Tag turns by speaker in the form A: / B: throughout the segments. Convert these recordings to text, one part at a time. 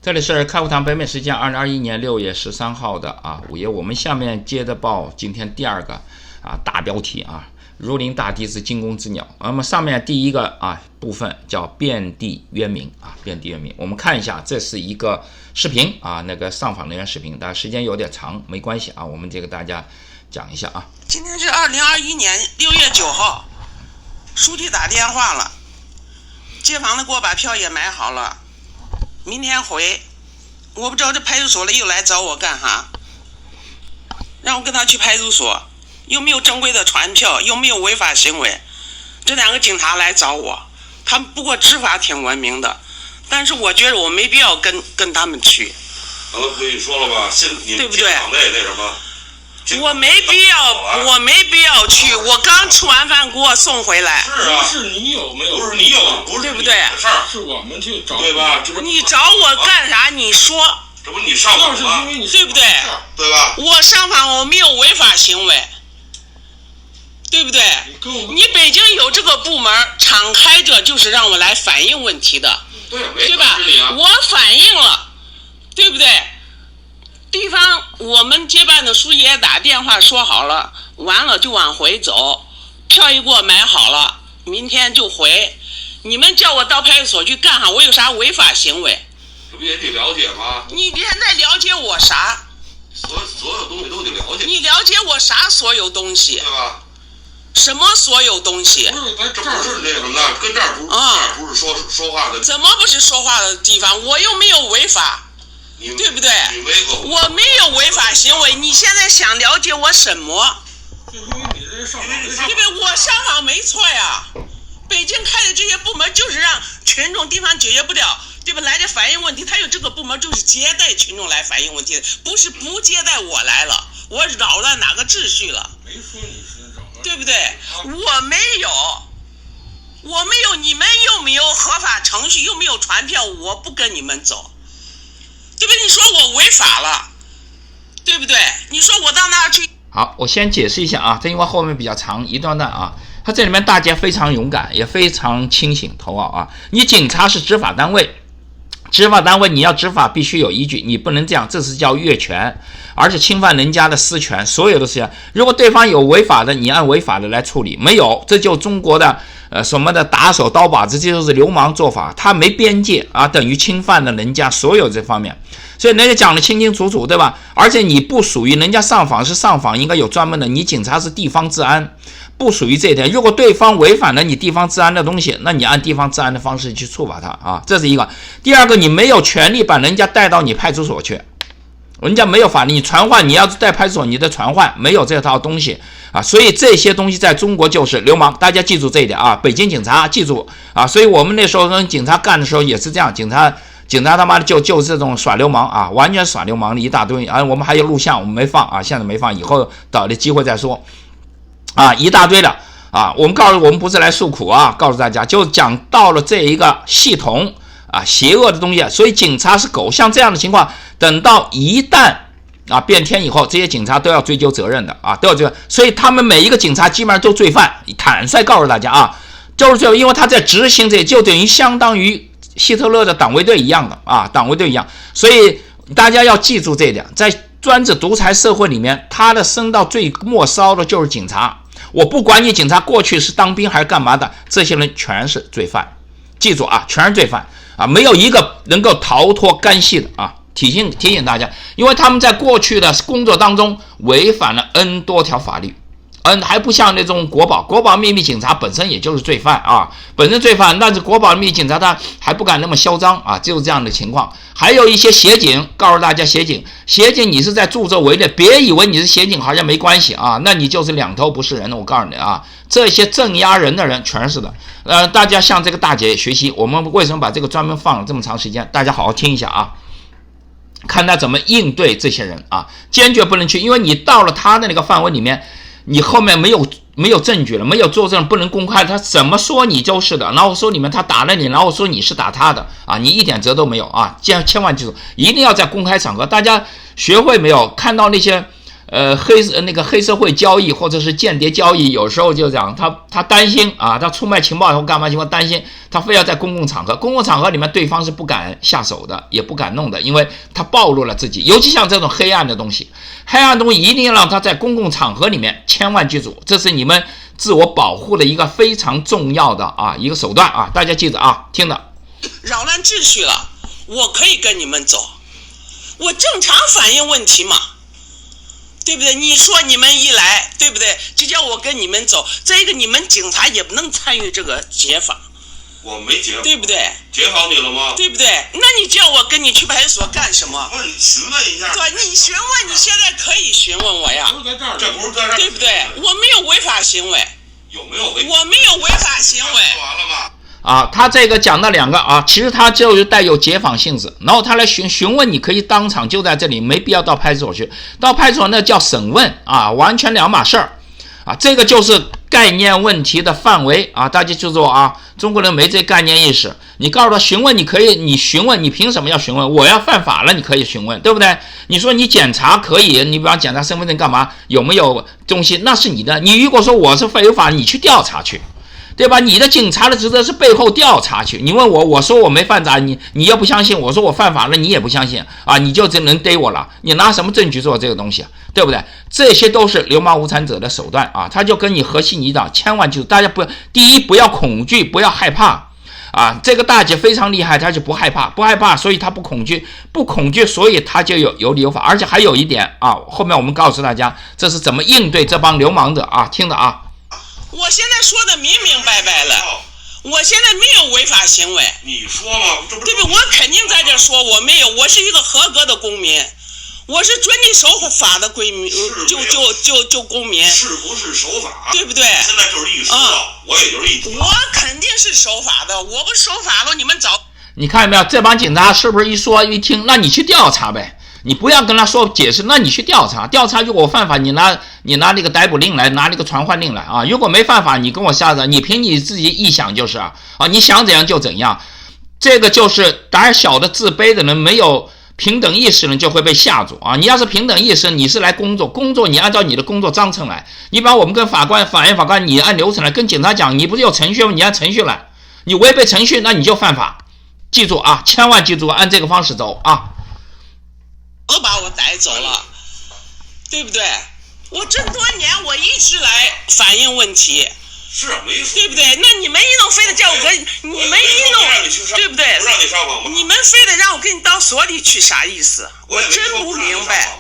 A: 这里是开户堂北美时间2021年6月13号的午夜，我们下面接着报今天第二个大标题如临大敌之惊弓之鸟。那么上面第一个部分叫遍地冤民遍地冤民。我们看一下，这是一个视频那个上访人员视频，但时间有点长，没关系我们这个大家讲一下
B: 今天是2021年6月9号，书记打电话了，街坊的给我把票也买好了，明天回。我不知道这派出所的又来找我干啥，让我跟他去派出所，又没有正规的传票，又没有违法行为。这两个警察来找我，他们不过执法挺文明的，但是我觉得我没必要跟他们去。
C: 刚才不跟你说了吧，
B: 对不对？
C: 那什么，
B: 我没必要去，我刚吃完饭给我送回来。
C: 是啊，
D: 是你有没有？
C: 不是你有，不是
B: 对不对？
C: 事儿
D: 是我们去找，
C: 对吧？这不
B: 你找我干啥？你说。
C: 这不你上访吗？
B: 对不对？
C: 对吧？
B: 我上访我没有违法行为，对不对？你北京有这个部门敞开着，就是让我来反映问题的，对吧？我反映了，对不对？地方我们接办的书记也打电话说好了，完了就往回走，票一给我买好了，明天就回。你们叫我到派出所去干啥？我有啥违法行为？
C: 这不也得了解吗？
B: 你现在了解我啥？
C: 所有东西都得了解。
B: 你了解我啥？所有东西，
C: 对吧？
B: 什么所有东西？
C: 不是，这不是那什么的，跟这儿不是说话的。
B: 怎么不是说话的地方？我又没有违法，对不对？我没有违法行为，你现在想了解我什么？
D: 就因为你这上访，
B: 对不对？我上访没错呀。北京开的这些部门就是让群众地方解决不了，对吧？来这反映问题，他有这个部门就是接待群众来反映问题的，不是不接待我来了，我扰乱哪个秩序了？
D: 没说你是扰乱，
B: 对不对？我没有，你们又没有合法程序，又没有传票，我不跟你们走，对不对？你说我违法了，对不对？你说我到那儿去。
A: 好，我先解释一下这因为后面比较长一段他这里面大家非常勇敢，也非常清醒头脑你警察是执法单位，执法单位你要执法必须有依据，你不能这样，这是叫越权，而且侵犯人家的私权，所有的事情，如果对方有违法的，你按违法的来处理，没有，这就中国的什么的打手刀把子，这就是流氓做法，他没边界等于侵犯了人家所有这方面，所以人家讲得清清楚楚，对吧？而且你不属于人家上访是上访，应该有专门的，你警察是地方治安，不属于这一点。如果对方违反了你地方治安的东西，那你按地方治安的方式去处罚他这是一个。第二个，你没有权利把人家带到你派出所去，人家没有法律，你传唤，你要带派出所，你的传唤没有这套东西所以这些东西在中国就是流氓，大家记住这一点北京警察记住所以我们那时候跟警察干的时候也是这样，警察他妈的就这种耍流氓完全耍流氓的一大堆我们还有录像，我们没放现在没放，以后找的机会再说一大堆的我们我们不是来诉苦告诉大家，就讲到了这一个系统邪恶的东西，所以警察是狗，像这样的情况，等到一旦变天以后，这些警察都要追究责任的都要追究，所以他们每一个警察基本上都罪犯，坦率告诉大家就是因为他在执行这，就等于相当于希特勒的党卫队一样的党卫队一样，所以大家要记住这一点，在专制独裁社会里面，他的升到最末梢的就是警察，我不管你警察过去是当兵还是干嘛的，这些人全是罪犯，记住全是罪犯没有一个能够逃脱干系的提醒大家，因为他们在过去的工作当中违反了 N 多条法律还不像那种国保秘密警察本身也就是罪犯本身罪犯，但是国保秘密警察他还不敢那么嚣张就是这样的情况。还有一些协警，告诉大家协警你是在助纣为虐，别以为你是协警好像没关系那你就是两头不是人，我告诉你这些镇压人的人全是的大家向这个大姐学习，我们为什么把这个专门放了这么长时间，大家好好听一下看他怎么应对这些人坚决不能去，因为你到了他的那个范围里面，你后面没有证据了，没有作证，不能公开，他怎么说你就是的，然后说你们他打了你，然后说你是打他的你一点辙都没有千万记住，一定要在公开场合，大家学会没有？看到那些黑社会交易或者是间谍交易，有时候就这样，他担心啊，他出卖情报以后干嘛情况担心，他非要在公共场合里面对方是不敢下手的，也不敢弄的，因为他暴露了自己。尤其像这种黑暗的东西一定要让他在公共场合里面，千万记住，这是你们自我保护的一个非常重要的一个手段啊，大家记着啊，听着。
B: 扰乱秩序了，我可以跟你们走，我正常反映问题嘛。对不对？你说你们一来，对不对？就叫我跟你们走。再一个，你们警察也不能参与这个解访。
C: 我没解访，
B: 对不对？
C: 解访你了吗？
B: 对不对？那你叫我跟你去派出所干什么？
C: 询问一下。
B: 对，你询问，你现在可以询问我呀。
C: 不是在这儿，这不是在这儿，
B: 对不对？我没有违法行为。
C: 有没有违法？
B: 我没有违法行为。
C: 完了吗？
A: 他这个讲的两个其实他就是带有解访性质，然后他来询问，你可以当场就在这里，没必要到派出所去。到派出所那叫审问完全两码事儿这个就是概念问题的范围大家记住中国人没这概念意识。你告诉他询问，你可以，你询问，你凭什么要询问？我要犯法了，你可以询问，对不对？你说你检查可以，你比方检查身份证干嘛？有没有东西？那是你的。你如果说我是违法，你去调查去。对吧？你的警察的职责是背后调查去。你问我，我说我没犯法，你又不相信，我说我犯法了，你也不相信你就只能逮我了。你拿什么证据做这个东西对不对？这些都是流氓无产者的手段他就跟你和稀泥的。千万记住，大家第一不要恐惧，不要害怕这个大姐非常厉害，她就不害怕，所以她不恐惧，所以她就有理有法。而且还有一点后面我们告诉大家这是怎么应对这帮流氓的听着
B: 我现在说的明明白白了，我现在没有违法行为。
C: 你说嘛，这不
B: 对不？我肯定在这说我没有，我是一个合格的公民，我是遵纪守法的公民，就公民。
C: 是不是守法？
B: 对不对？
C: 现在就是一说，我也就是一说。
B: 我肯定是守法的，我不守法了，你们找。
A: 你看到没有？这帮警察是不是一说一听，那你去调查呗。你不要跟他说解释，那你去调查，如果我犯法，你拿那个逮捕令来，拿那个传唤令来如果没犯法，你跟我下着，你凭你自己臆想就是你想怎样就怎样。这个就是胆小的、自卑的人，没有平等意识的人就会被吓住你要是平等意识，你是来工作你按照你的工作章程来。你把我们跟法院法官，你按流程来，跟警察讲，你不是有程序吗？你按程序来，你违背程序，那你就犯法。记住千万记住，按这个方式走
B: 都把我逮走了，对不对？我这多年我一直来反映问题，
C: 是没错，
B: 对不对？那你们一弄非得叫我跟你们一弄，对不对？
C: 不让你上访吗？
B: 你们非得让我跟你到所里去，啥意思？我真不明白。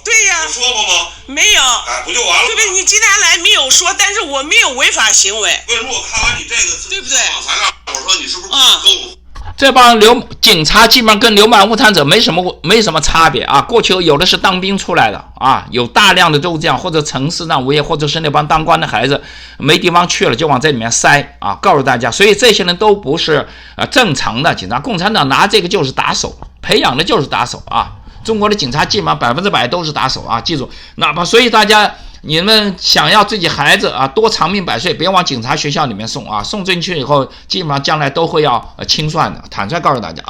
B: 对呀，
C: 我说过吗？
B: 没有。
C: 不就完了？
B: 对不对？你今天来没有说，但是我没有违法行为。
C: 为什么我看完你这个
B: 对不对？
C: 材料，我说你是不是跟我？
A: 这帮警察基本上跟流氓无产者没什么差别过去有的是当兵出来的有大量的都这样，或者城市上无业，或者是那帮当官的孩子没地方去了，就往这里面塞告诉大家，所以这些人都不是正常的警察。共产党拿这个就是打手，培养的就是打手中国的警察基本上100%都是打手记住，哪怕所以大家。你们想要自己孩子多长命百岁，别往警察学校里面送送进去以后，基本上将来都会要清算的。坦率告诉大家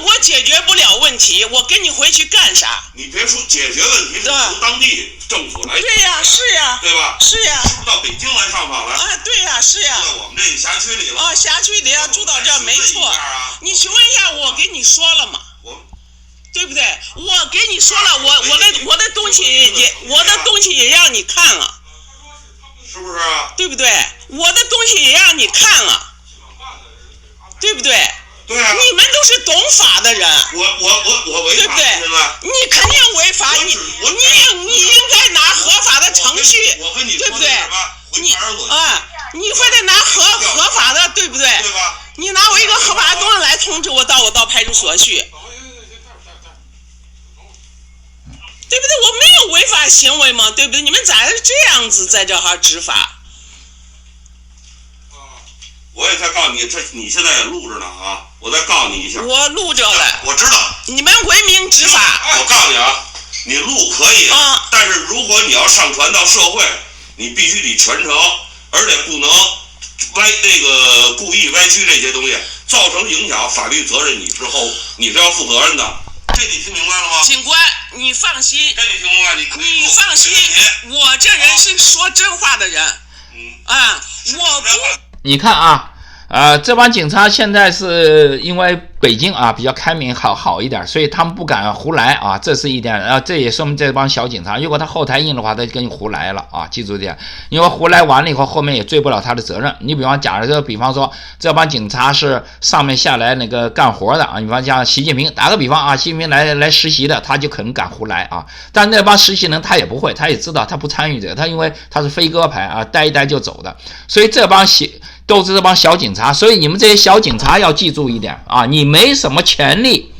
B: 我解决不了问题，我跟你回去干啥？
C: 你别说解决问题，是由当地政府来。
B: 对呀，是呀，
C: 对吧？
B: 是呀。
C: 是不是到北京来上访来？
B: 对呀，是呀。
C: 在我们这个辖区里了。
B: 辖区里住到这儿没错。你询问一下，我跟你说了嘛。对不对？我给你说了，我的东西也让你看了，
C: 是不是
B: 对不对？我的东西也让你看了，对不对？
C: 对
B: 你们都是懂法的人。
C: 我违法，
B: 对不对？你肯定违法，你应该拿合法的程序，对不对？你非得拿合法的，对不对？
C: 对吧？
B: 你拿我一个合法的东西来通知我到派出所去。对不对？我没有违法行为嘛，对不对？你们咋是这样子在这哈执法？
C: 我也再告诉你，你现在也录着呢我再告诉你一下。
B: 我录着了。
C: 我知道。
B: 你们文明执法。
C: 我告诉你你录可以但是如果你要上传到社会，你必须得全程，而且不能故意歪曲这些东西，造成影响，法律责任你是要负责任的。这这你听明白了吗？
B: 警官，你放心，
C: 这你听明白？
B: 你放心，我这人是说真话的人。我不。
A: 你看啊，这帮警察现在是因为北京啊比较开明好一点，所以他们不敢胡来啊，这是一点这也说明这帮小警察，如果他后台硬的话，他就跟你胡来了啊，记住这点，因为胡来完了以后，后面也追不了他的责任。你比方说这帮警察是上面下来那个干活的啊，你比方像习近平，打个比方啊，习近平来实习的，他就可能敢胡来啊，但那帮实习人他也不会，他也知道他不参与这个，他因为他是飞鸽牌啊，待一待就走的，所以都是这帮小警察，所以你们这些小警察要记住一点啊，你没什么权利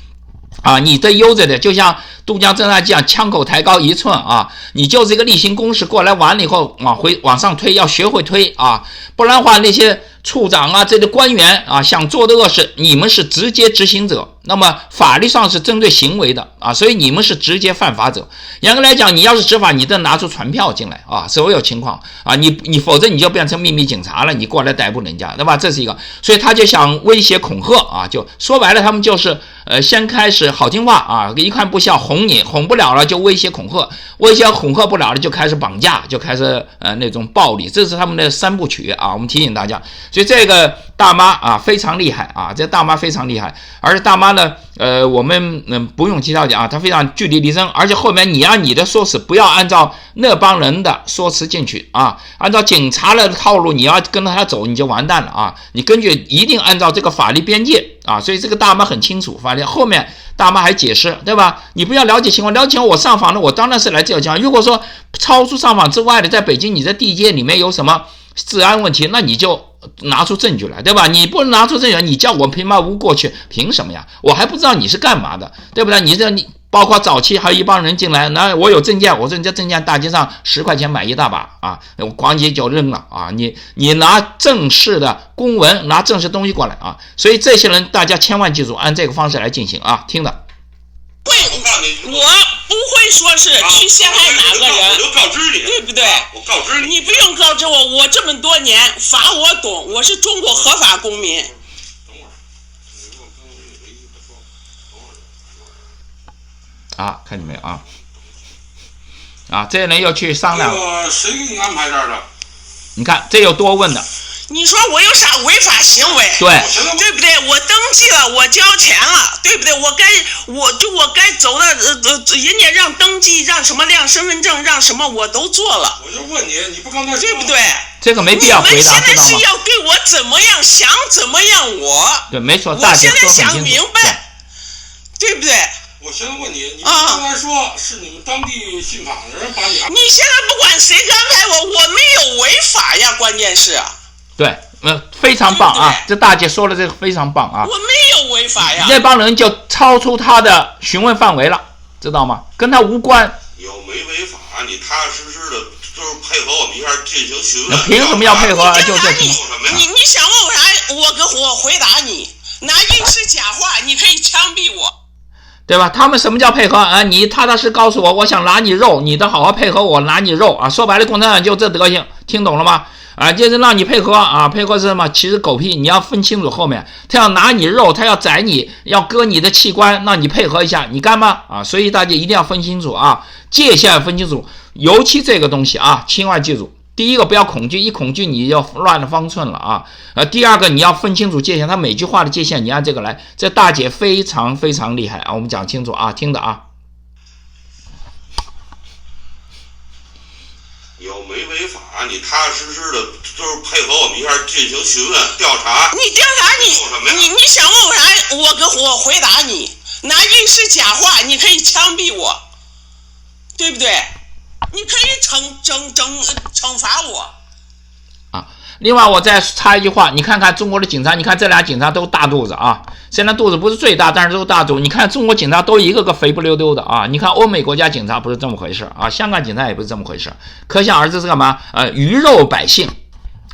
A: 啊，你这悠着的，就像渡江侦察机讲，枪口抬高1寸啊，你就是一个例行公事过来完了以后往上推，要学会推啊，不然的话那些处长啊这些官员啊想做的恶事，你们是直接执行者，那么法律上是针对行为的啊，所以你们是直接犯法者。严格来讲，你要是执法，你得拿出传票进来啊，所有情况啊，你否则你就变成秘密警察了，你过来逮捕人家，对吧？这是一个，所以他就想威胁恐吓啊，就说白了，他们就是先开始好听话啊，一看不效哄你，哄不了了就威胁恐吓，威胁恐吓不了了就开始绑架，就开始那种暴力，这是他们的3部曲啊。我们提醒大家，所以这个大妈啊非常厉害啊，这大妈非常厉害，而且大妈呢，我们不用介绍讲啊，她非常据理力争，而且后面你按你的说辞，不要按照那帮人的说辞进去啊，按照警察的套路，你要跟着他走，你就完蛋了啊！你一定按照这个法律边界啊，所以这个大妈很清楚法律，后面大妈还解释，对吧？你不要了解情况，了解情况我上访了，我当然是来这个讲。如果说超出上访之外的，在北京你在地界里面有什么治安问题，那你就拿出证据来，对吧？你不能拿出证据来，你叫我平白无故过去，凭什么呀？我还不知道你是干嘛的，对不对？你包括早期还有一帮人进来，那我有证件，我说你这证件大街上10块钱买一大把啊，我咣叽就扔了啊！你拿正式的公文，拿正式东西过来啊！所以这些人大家千万记住，按这个方式来进行啊，听着。
B: 我不会说是去陷害哪个人，
C: 我就告知你，
B: 对不对？
C: 我告知你，
B: 你不用告知我这么多年法我懂，我是中国合法公民。
A: 啊，看见没有啊？这些人又去商量
D: 了。谁给你安排这儿的？
A: 你看，这有多问的。
B: 你说我有啥违法行为？对不对？我登记了，我交钱了，对不对？我该走的，人家让登记，让什么亮身份证，让什么我都做了。
D: 我就问你，你不刚才说
B: 对不对？
A: 这个没必要回答，
B: 你们现在是要对我怎么样，想怎么样
A: 对，没错，
B: 我现在想明白，对不对？
D: 我现在问你，你刚才说是你们当地信访的人把你安排。
B: 你现在不管谁安排我没有违法呀，关键是。
A: 对，非常棒啊！这大姐说的这个非常棒啊！
B: 我没有违法呀。
A: 那帮人就超出他的询问范围了，知道吗？跟他无关。
C: 有没违法？你踏踏实实的，就是配合我们一下进行询问。
A: 凭什么要配合啊？就这
B: 你想问我啥？我回答你，拿印式假话，你可以枪毙我。
A: 对吧？他们什么叫配合啊？你踏踏实告诉我想拿你肉，你得好好配合我拿你肉啊！说白了，共产党就这德行，听懂了吗？啊，就是让你配合啊，配合是什么？其实狗屁，你要分清楚后面，他要拿你肉，他要宰你，要割你的器官，让你配合一下，你干吗？啊，所以大家一定要分清楚啊，界限分清楚，尤其这个东西啊，千万记住。第一个不要恐惧，一恐惧你就乱了方寸了啊！第二个你要分清楚界限，他每句话的界限你按这个来。这大姐非常非常厉害啊！我们讲清楚啊，听着啊。
C: 有没违法？你踏踏实实的，就是配合我们一下进行询问调查。
B: 你调查你想问我啥？我回答你，拿印式假话，你可以枪毙我，对不对？你可以惩罚我
A: 啊！另外，我再插一句话，你看看中国的警察，你看这俩警察都大肚子啊，虽然肚子不是最大，但是都大肚子。你看中国警察都一个个肥不溜丢的啊！你看欧美国家警察不是这么回事啊，香港警察也不是这么回事，可想而知是干嘛？鱼肉百姓。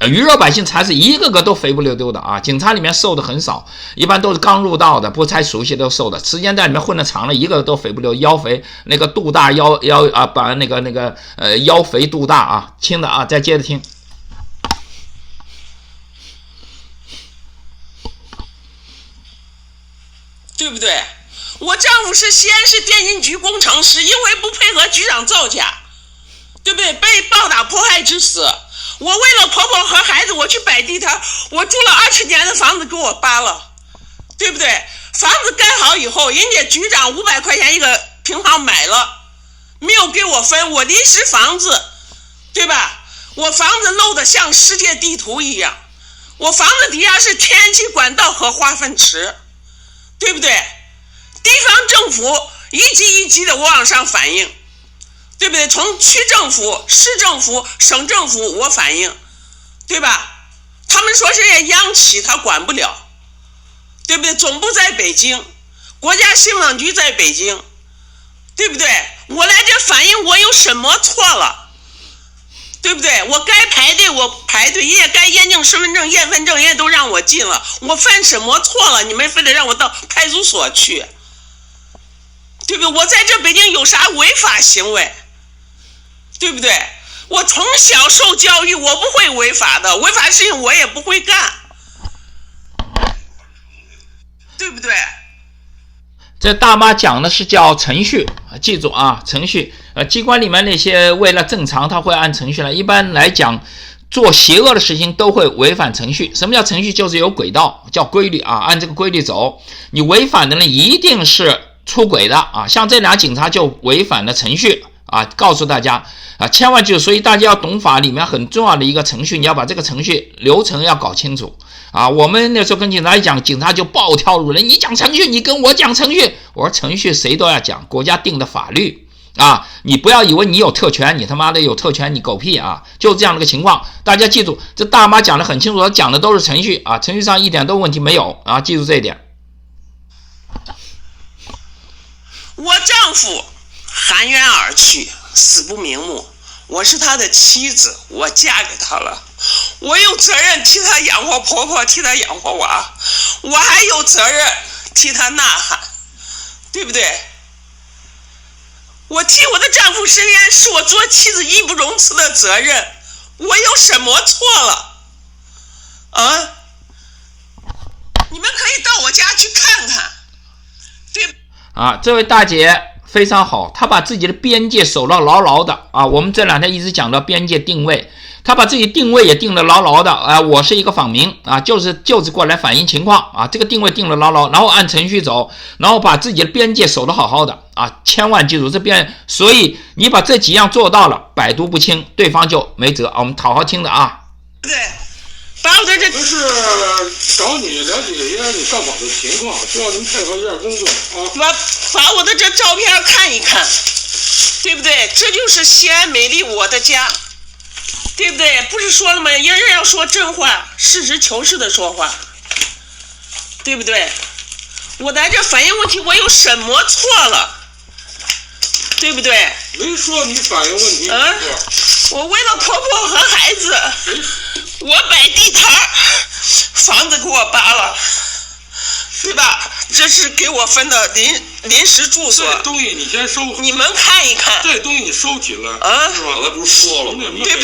A: 鱼肉百姓才是一个个都肥不溜丢的啊！警察里面瘦的很少，一般都是刚入道的，不太熟悉都瘦的。时间在里面混得长了，一个都肥不溜，腰肥，那个肚大腰啊，把那个腰肥肚大啊，听的啊，再接着听，
B: 对不对？我丈夫是西安市电信局工程师，因为不配合局长造假，对不对？被暴打迫害致死。我为了婆婆和孩子，我去摆地摊，我住了20年的房子给我扒了，对不对？房子盖好以后，人家局长500块钱一个平方买了，没有给我分，我临时房子，对吧？我房子漏得像世界地图一样，我房子底下是天然气管道和化粪池，对不对？地方政府一级一级的我往上反映，对不对？从区政府、市政府、省政府我反映，对吧？他们说是央企他管不了，对不对？总部在北京，国家信访局在北京，对不对？我来这反映我有什么错了，对不对？我该排队我排队，人家该验证身份证、验分证，人家都让我进了，我犯什么错了？你们非得让我到派出所去，对不对？我在这北京有啥违法行为？对不对？我从小受教育，我不会违法的，违法事情我也不会干，对不对？
A: 这大妈讲的是叫程序，记住啊，程序。机关里面那些为了正常，他会按程序来。一般来讲，做邪恶的事情都会违反程序。什么叫程序？就是有轨道，叫规律啊，按这个规律走。你违反的人一定是出轨的啊，像这俩警察就违反了程序啊，告诉大家啊，千万记住，所以大家要懂法里面很重要的一个程序，你要把这个程序流程要搞清楚啊。我们那时候跟警察一讲，警察就暴跳如雷，你讲程序，你跟我讲程序，我说程序谁都要讲，国家定的法律啊，你不要以为你有特权，你他妈的有特权，你狗屁啊，就这样的一个情况。大家记住，这大妈讲得很清楚，她讲的都是程序啊，程序上一点都问题没有啊，记住这一点。
B: 我丈夫含冤而去，死不瞑目。我是他的妻子，我嫁给他了，我有责任替他养活婆婆，替他养活娃，我还有责任替他呐喊，对不对？我替我的丈夫伸冤，是我做妻子义不容辞的责任。我有什么错了？啊？你们可以到我家去看看，对
A: 啊，这位大姐非常好，她把自己的边界守得牢牢的啊。我们这2天一直讲到边界定位，她把自己定位也定得牢牢的啊。我是一个访民啊，就是过来反映情况啊，这个定位定得牢牢，然后按程序走，然后把自己的边界守得好好的啊。千万记住这边，所以你把这几样做到了，百毒不侵，对方就没辙啊。我们好好听着啊。
B: 对。把我的这
D: 不是找你了解一下你上访的情况，希望您配合一下工作啊。
B: 把我的这照片看一看，对不对？这就是西安美丽我的家，对不对？不是说了吗？人人要说真话，实事求是的说话，对不对？我来这反映问题，我有什么错了？对不对？
D: 没说你反映问题。
B: 我为了婆婆和孩子，我摆地摊，房子给我扒了，对吧？这是给我分的临时住所。
D: 这东西你先收，
B: 你们看一看。
D: 这东西你收起来
B: 啊，
C: 刚才不是说了吗？
B: 对。